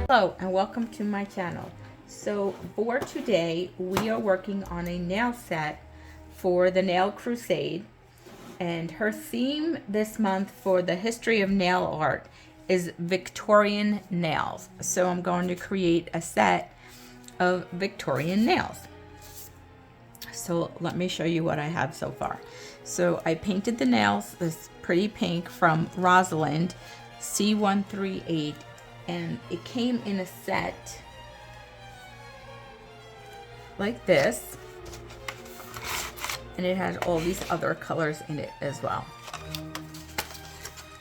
Hello and welcome to my channel. So for today we are working on a nail set for the Nail Crusade, and her theme this month for the history of nail art is Victorian nails. So I'm going to create a set of Victorian nails. So let me show you what I have so far. So I painted the nails this pretty pink from Rosalind C138, and it came in a set like this, and it had all these other colors in it as well.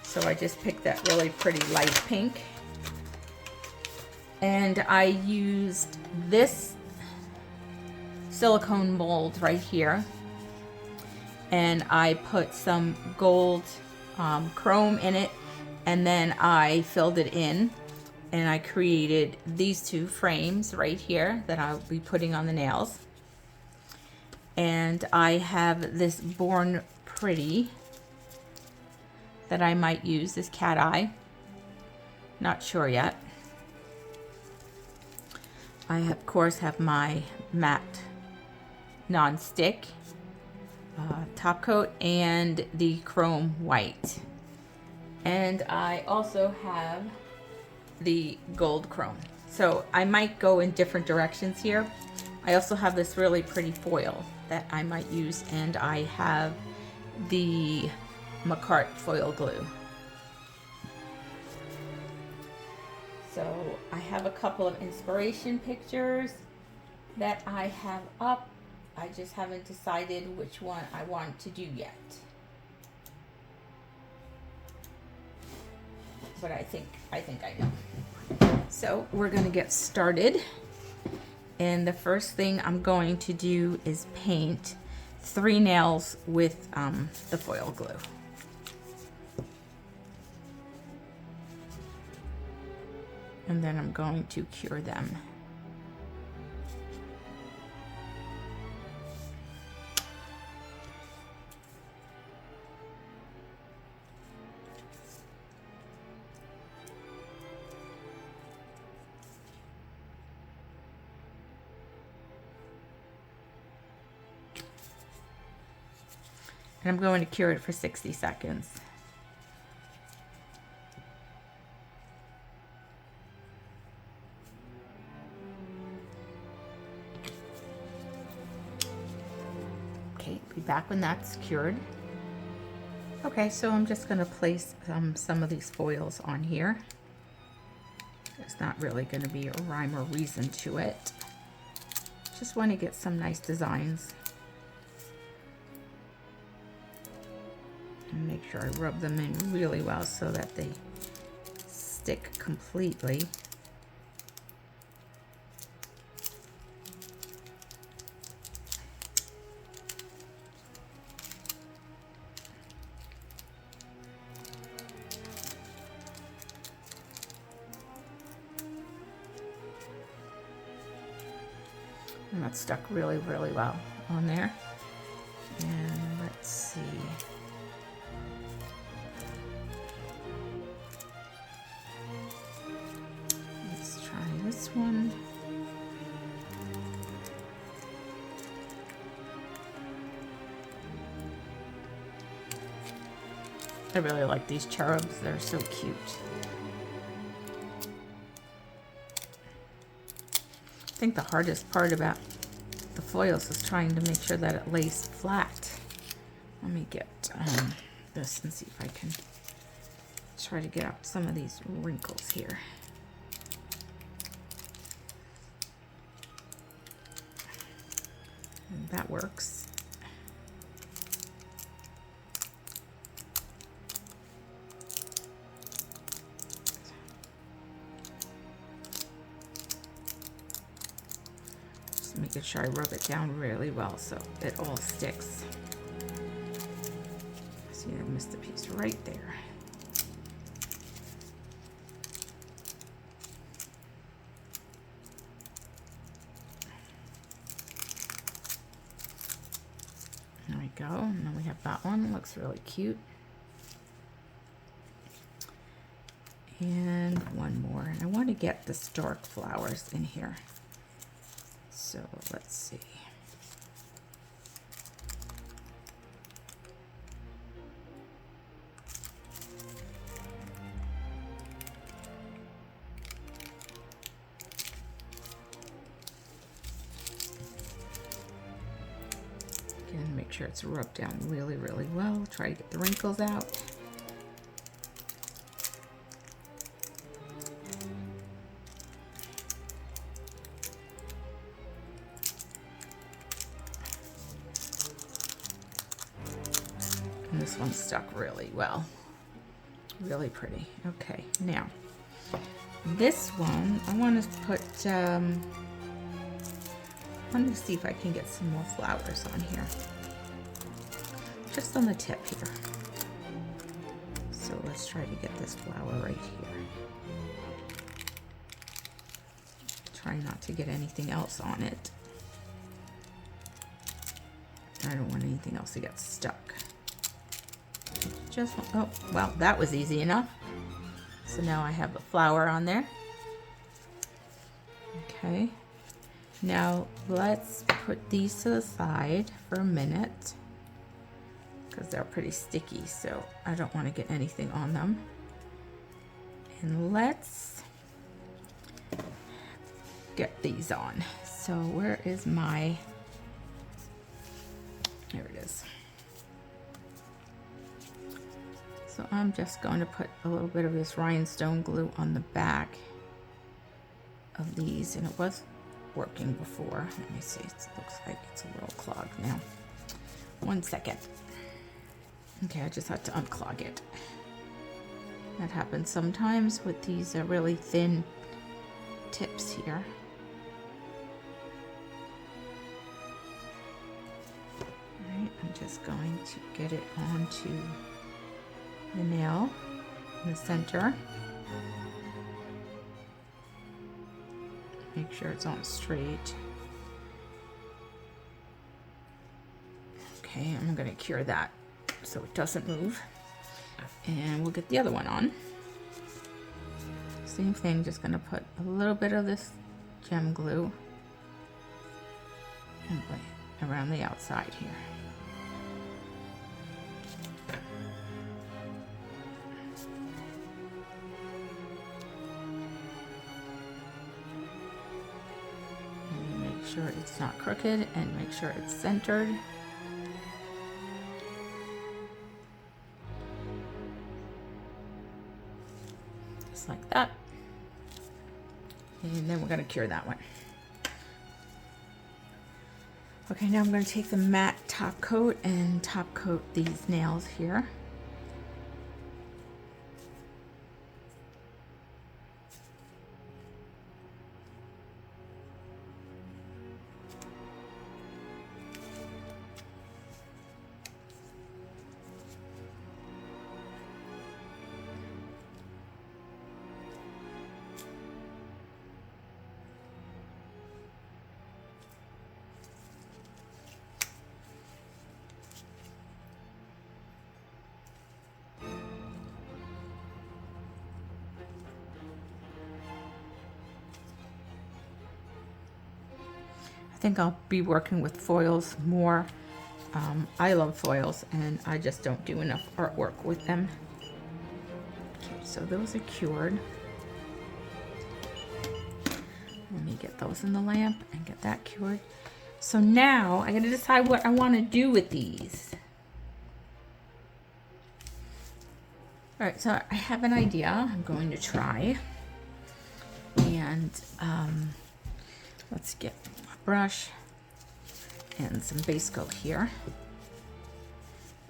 So I just picked that really pretty light pink, and I used this silicone mold right here, and I put some gold chrome in it, and then I filled it in, and I created these two frames right here that I'll be putting on the nails. And I have this Born Pretty that I might use, this cat eye, not sure yet. I of course have my matte non-stick top coat and the chrome white, and I also have the gold chrome. So I might go in different directions here. I also have this really pretty foil that I might use, and I have the McCart foil glue. So I have a couple of inspiration pictures that I have up. I just haven't decided which one I want to do yet. But I think I know. So we're gonna get started. And the first thing I'm going to do is paint 3 nails with the foil glue. And then I'm going to cure them. And I'm going to cure it for 60 seconds. Okay, be back when that's cured. Okay, so I'm just going to place some of these foils on here. There's not really going to be a rhyme or reason to it. Just want to get some nice designs. And make sure I rub them in really well so that they stick completely. And that stuck really, really well on there. And let's see. This one. I really like these cherubs. They're so cute. I think the hardest part about the foils is trying to make sure that it lays flat. Let me get this and see if I can try to get out some of these wrinkles here. And that works. Just making sure I rub it down really well so it all sticks. See, I missed a piece right there. There we go, and then we have that one, looks really cute. And one more. And I want to get the stork flowers in here. So let's see. Again, make sure it's rubbed down really, really well. Try to get the wrinkles out. And this one stuck really well. Really pretty. Okay, now this one I want to put I want to see if I can get some more flowers on here, just on the tip here. So let's try to get this flower right here. Try not to get anything else on it. I don't want anything else to get stuck. Just, oh, well, that was easy enough. So now I have a flower on there. Okay. Now let's put these to the side for a minute because they're pretty sticky, so I don't want to get anything on them. And let's get these on. So where is my, there it is. So I'm just going to put a little bit of this rhinestone glue on the back of these, and it was working before. Let me see, it looks like it's a little clogged now. 1 second. Okay, I just had to unclog it. That happens sometimes with these really thin tips here. All right, I'm just going to get it onto the nail in the center. Make sure it's on straight. Okay, I'm going to cure that so it doesn't move. And we'll get the other one on. Same thing, just going to put a little bit of this gem glue and around the outside here. Sure it's not crooked and make sure it's centered. Just like that. And then we're going to cure that one. Okay, now I'm going to take the matte top coat and top coat these nails here. I think I'll be working with foils more. I love foils and I just don't do enough artwork with them. Okay, so those are cured. Let me get those in the lamp and get that cured. So now I gotta decide what I want to do with these. All right, so I have an idea I'm going to try. And let's get brush and some base coat here,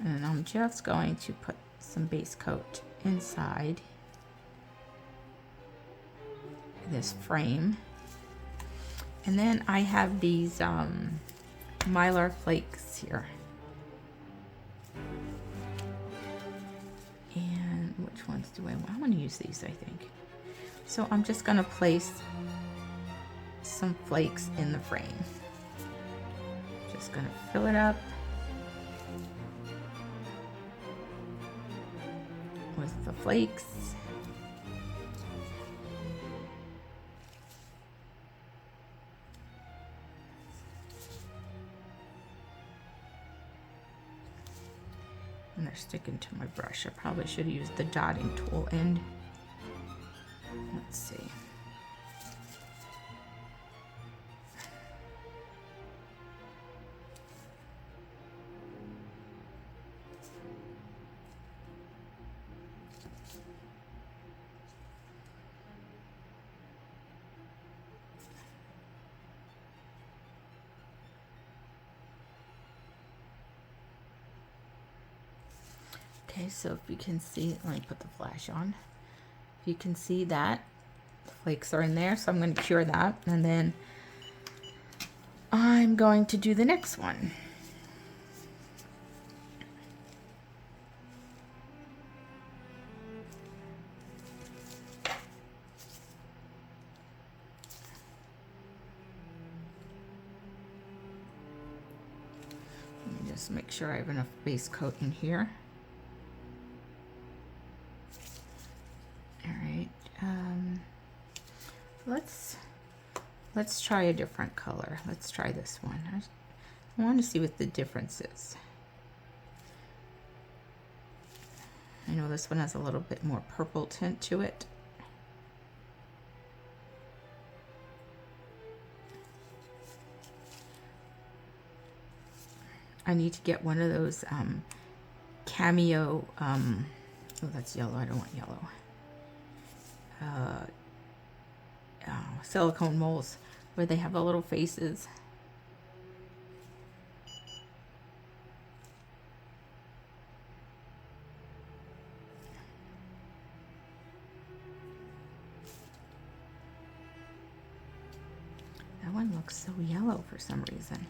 and I'm just going to put some base coat inside this frame. And then I have these mylar flakes here, and which ones do I want? I want to use these, I think. So I'm just going to place some flakes in the frame. Just gonna fill it up with the flakes. And they're sticking to my brush. I probably should have used the dotting tool end. Let's see. Okay, so if you can see, let me put the flash on. If you can see that, the flakes are in there, so I'm going to cure that, and then I'm going to do the next one. Let me just make sure I have enough base coat in here. Let's try a different color. Let's try this one. I want to see what the difference is. I know this one has a little bit more purple tint to it. I need to get one of those cameo, oh, that's yellow. I don't want yellow. Silicone molds where they have the little faces. That one looks so yellow for some reason.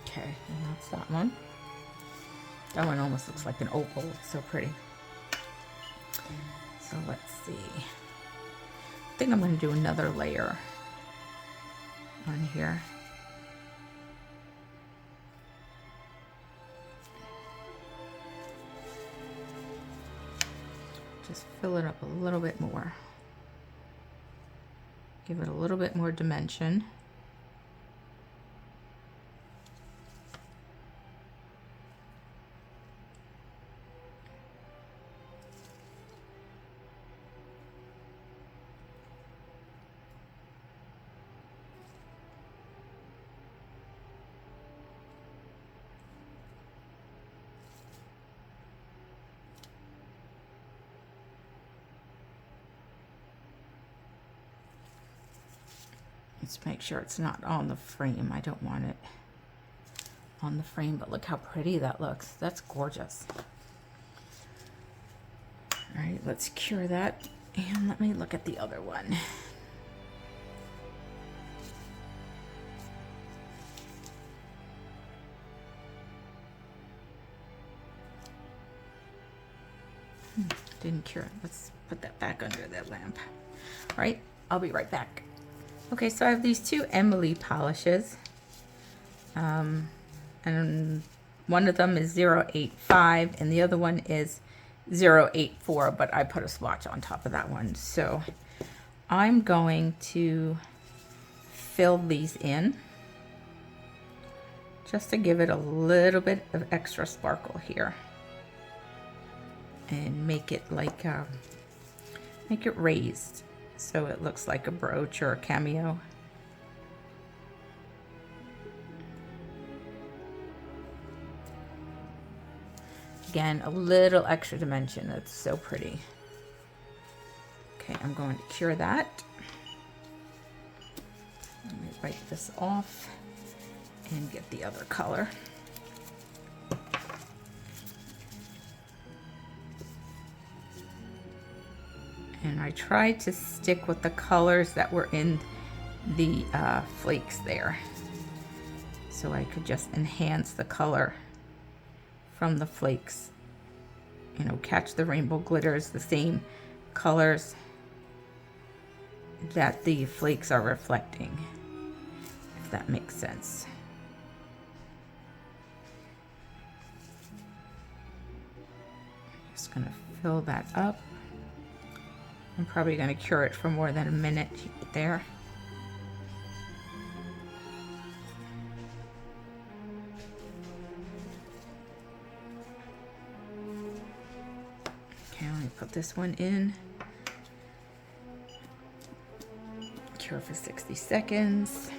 Okay, and that's that one. That one almost looks like an opal. It's so pretty. So let's see. I think I'm going to do another layer on here. Just fill it up a little bit more. Give it a little bit more dimension. Let's make sure it's not on the frame. I don't want it on the frame, but look how pretty that looks. That's gorgeous. All right, let's cure that. And let me look at the other one. Didn't cure it. Let's put that back under that lamp. All right, I'll be right back. Okay, so I have these two Emily polishes. And one of them is 085 and the other one is 084, but I put a swatch on top of that one. So I'm going to fill these in just to give it a little bit of extra sparkle here and make it like make it raised so it looks like a brooch or a cameo. Again, a little extra dimension. It's so pretty. Okay, I'm going to cure that. Let me wipe this off and get the other color. And I tried to stick with the colors that were in the flakes there, so I could just enhance the color from the flakes. You know, catch the rainbow glitters, the same colors that the flakes are reflecting, if that makes sense. Just gonna fill that up. I'm probably gonna cure it for more than a minute there. Okay, let me put this one in. Cure for 60 seconds.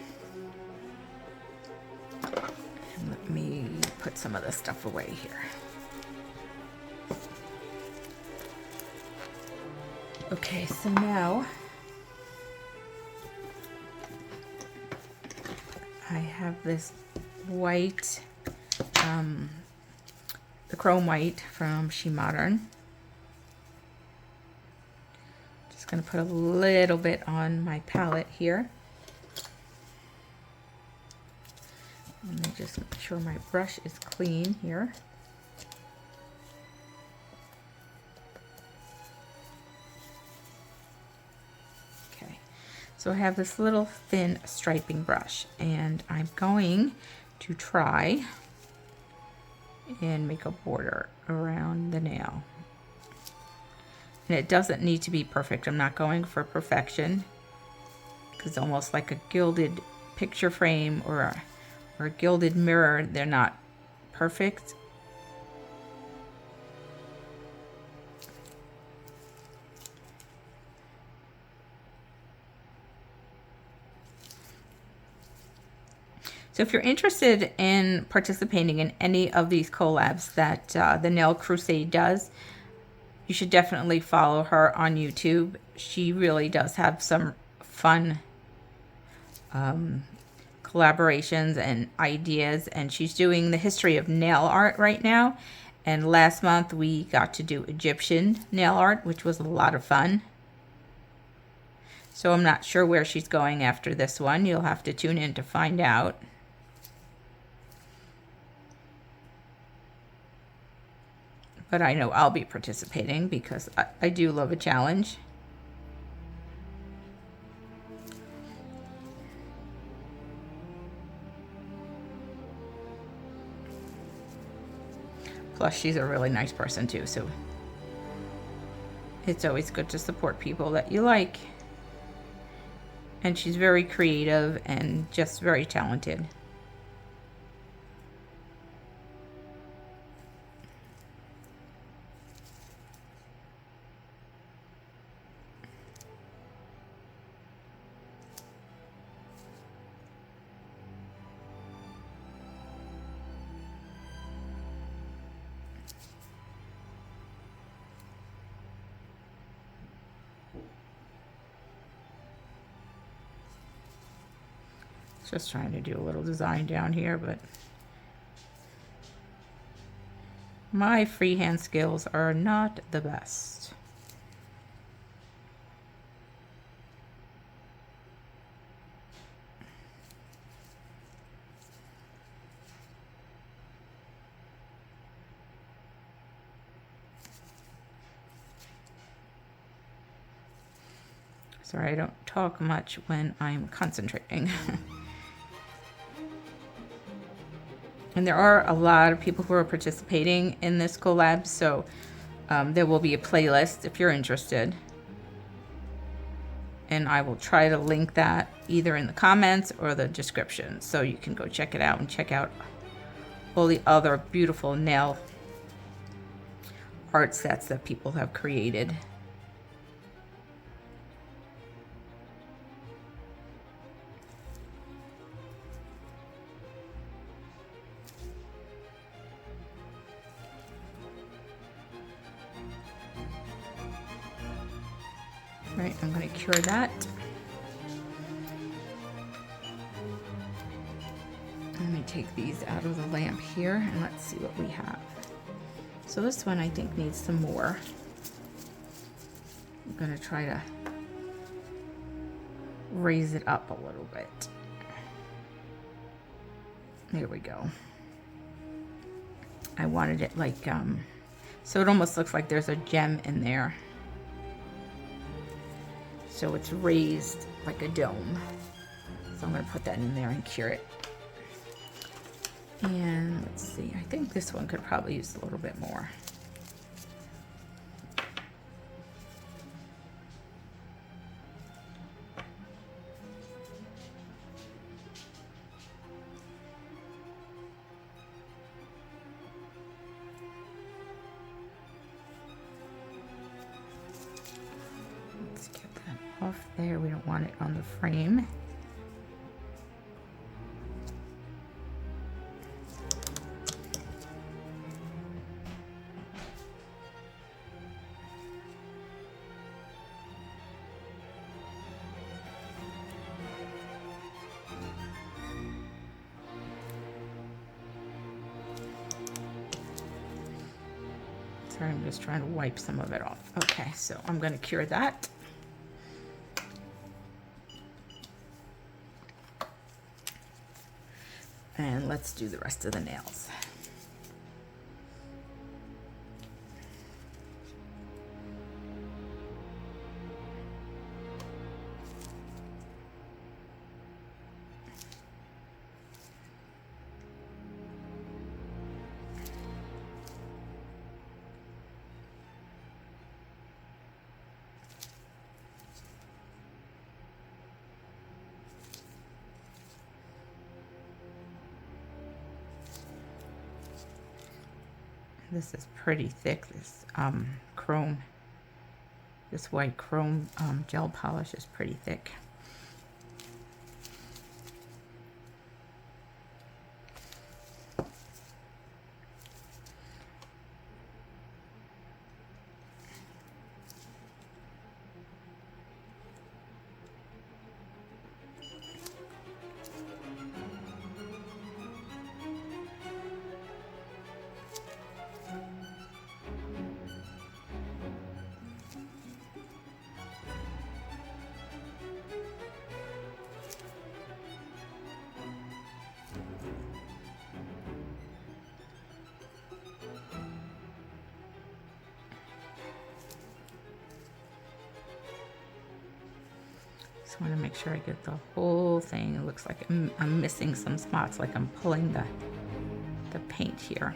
And let me put some of this stuff away here. Okay, so now I have this white, the chrome white from She Modern. Just gonna put a little bit on my palette here. Let me just make sure my brush is clean here. So I have this little thin striping brush, and I'm going to try and make a border around the nail. And it doesn't need to be perfect. I'm not going for perfection, because almost like a gilded picture frame or a gilded mirror, they're not perfect. So if you're interested in participating in any of these collabs that the Nail Crusade does, you should definitely follow her on YouTube. She really does have some fun collaborations and ideas, and she's doing the history of nail art right now. And last month we got to do Egyptian nail art, which was a lot of fun. So I'm not sure where she's going after this one. You'll have to tune in to find out. But I know I'll be participating because I do love a challenge. Plus, she's a really nice person too, so it's always good to support people that you like. And she's very creative and just very talented. Just trying to do a little design down here, but my freehand skills are not the best. Sorry, I don't talk much when I'm concentrating. And there are a lot of people who are participating in this collab, so there will be a playlist if you're interested. And I will try to link that either in the comments or the description, so you can go check it out and check out all the other beautiful nail art sets that people have created. Right, I'm going to cure that. Let me take these out of the lamp here and let's see what we have. So this one I think needs some more. I'm gonna try to raise it up a little bit. There we go. I wanted it like, so it almost looks like there's a gem in there. So it's raised like a dome. So I'm gonna put that in there and cure it. And let's see, I think this one could probably use a little bit more. Let's get that off there. We don't want it on the frame. Sorry, I'm just trying to wipe some of it off. Okay, so I'm going to cure that. And let's do the rest of the nails. This is pretty thick, this chrome, this white chrome gel polish is pretty thick. Just want to make sure I get the whole thing. It looks like I'm missing some spots, like I'm pulling the paint here.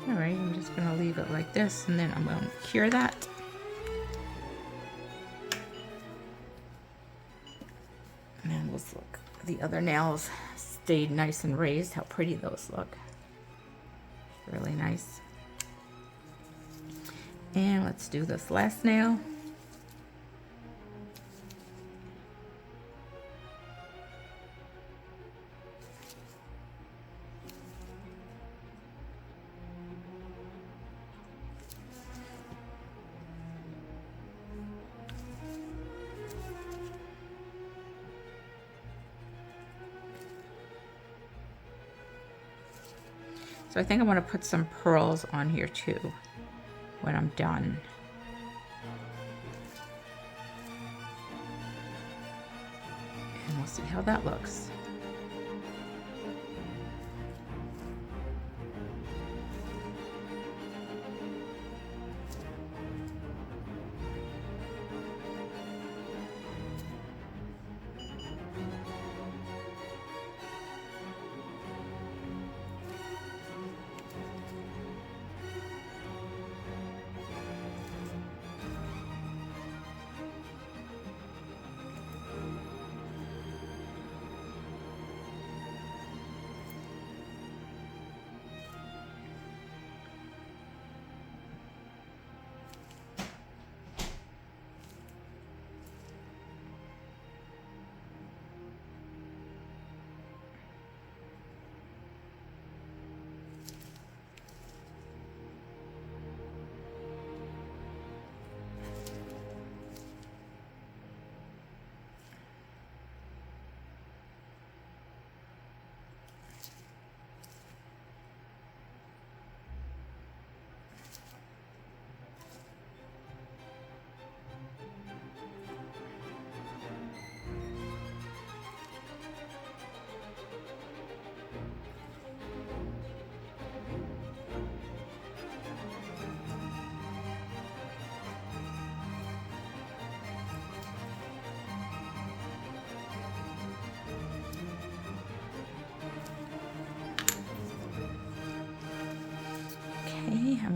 All right, I'm just gonna leave it like this, and then I'm gonna cure that. And then we'll look. The other nails stayed nice and raised. How pretty those look. Really nice. And let's do this last nail. So I think I want to put some pearls on here too when I'm done. And we'll see how that looks.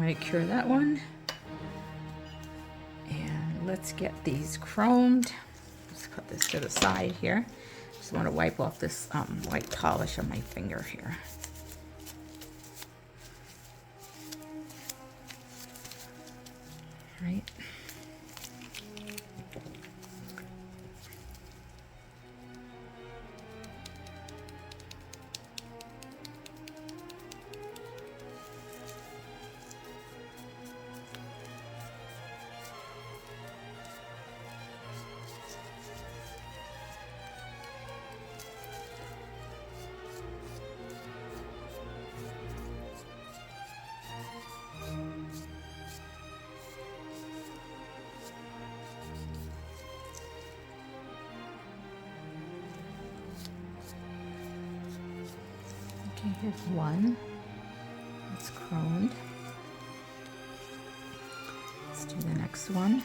I cure that one. And let's get these chromed. Let's put this to the side here. Just want to wipe off this white polish on my finger here. Right. Okay, here's one. It's chromed. Let's do the next one.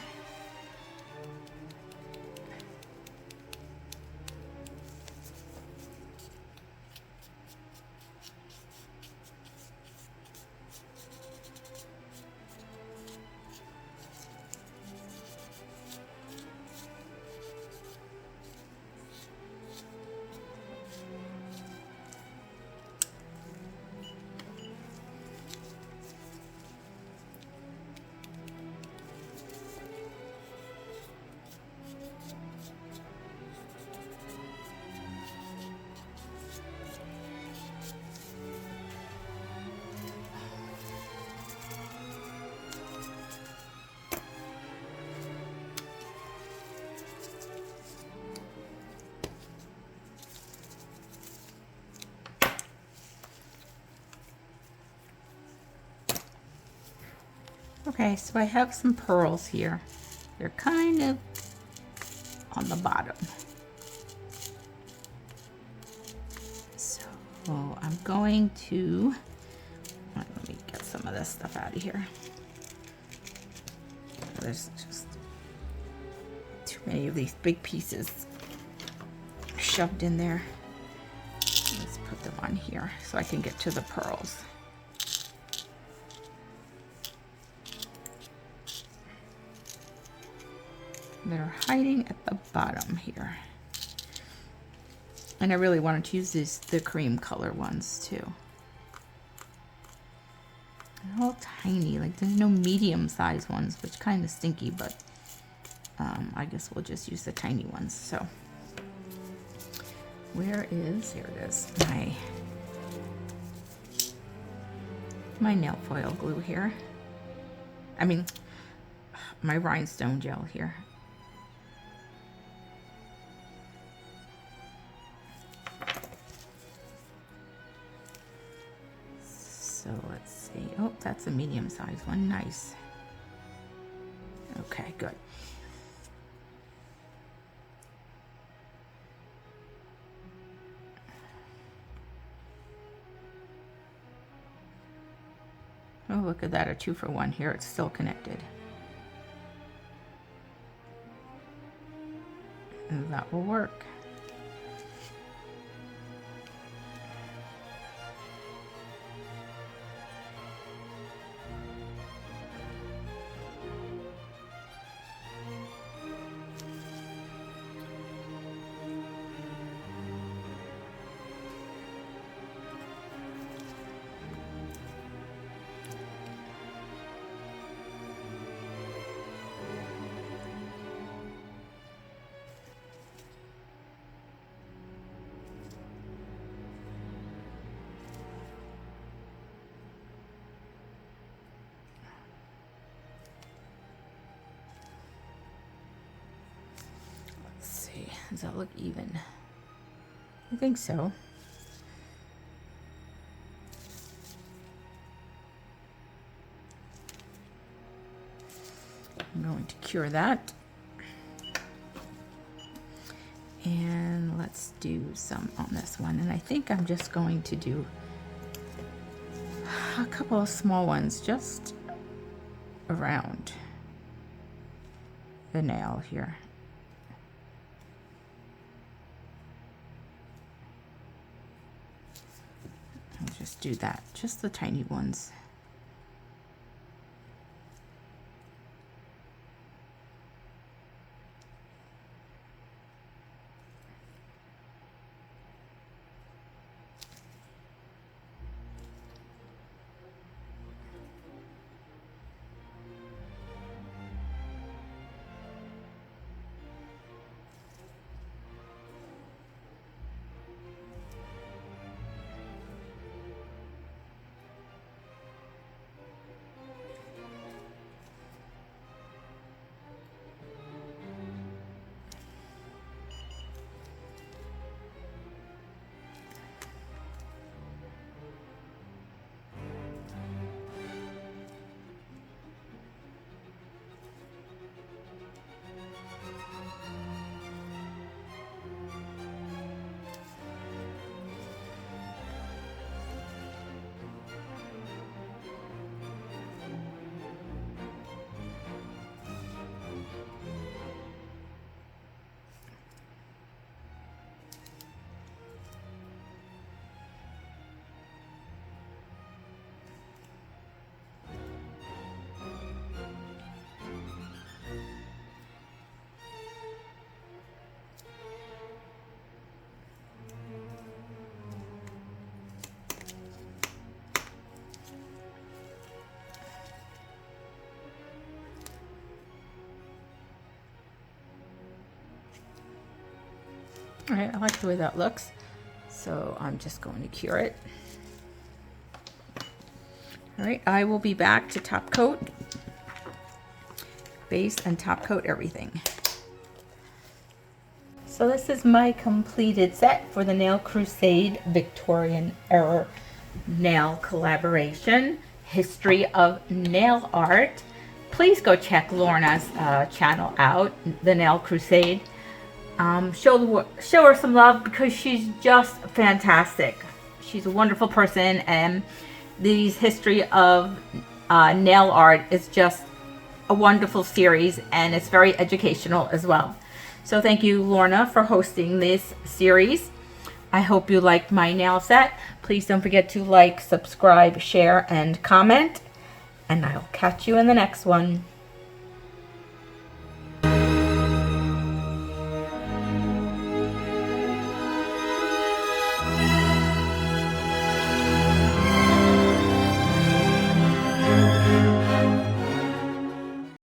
Okay, so I have some pearls here. They're kind of on the bottom. So I'm going to, let me get some of this stuff out of here. There's just too many of these big pieces shoved in there. Let's put them on here so I can get to the pearls. They're hiding at the bottom here. And I really wanted to use the cream color ones too. They're all tiny, like there's no medium sized ones, which kind of stinky, but I guess we'll just use the tiny ones. So here it is, my nail foil glue here. I mean, my rhinestone gel here. So let's see. Oh, that's a medium sized one. Nice. Okay, good. Oh, look at that, a 2-for-1 here. It's still connected. And that will work. Does that look even? I think so. I'm going to cure that. And let's do some on this one. And I think I'm just going to do a couple of small ones just around the nail here. I'll just do that, just the tiny ones. All right, I like the way that looks. So I'm just going to cure it. All right, I will be back to top coat, base and top coat everything. So this is my completed set for the Nail Crusade Victorian Era Nail Collaboration, History of Nail Art. Please go check Lorna's channel out, the Nail Crusade. Show her some love because she's just fantastic. She's a wonderful person, and these history of nail art is just a wonderful series, and it's very educational as well. So thank you, Lorna, for hosting this series. I hope you liked my nail set. Please don't forget to like, subscribe, share, and comment. And I'll catch you in the next one.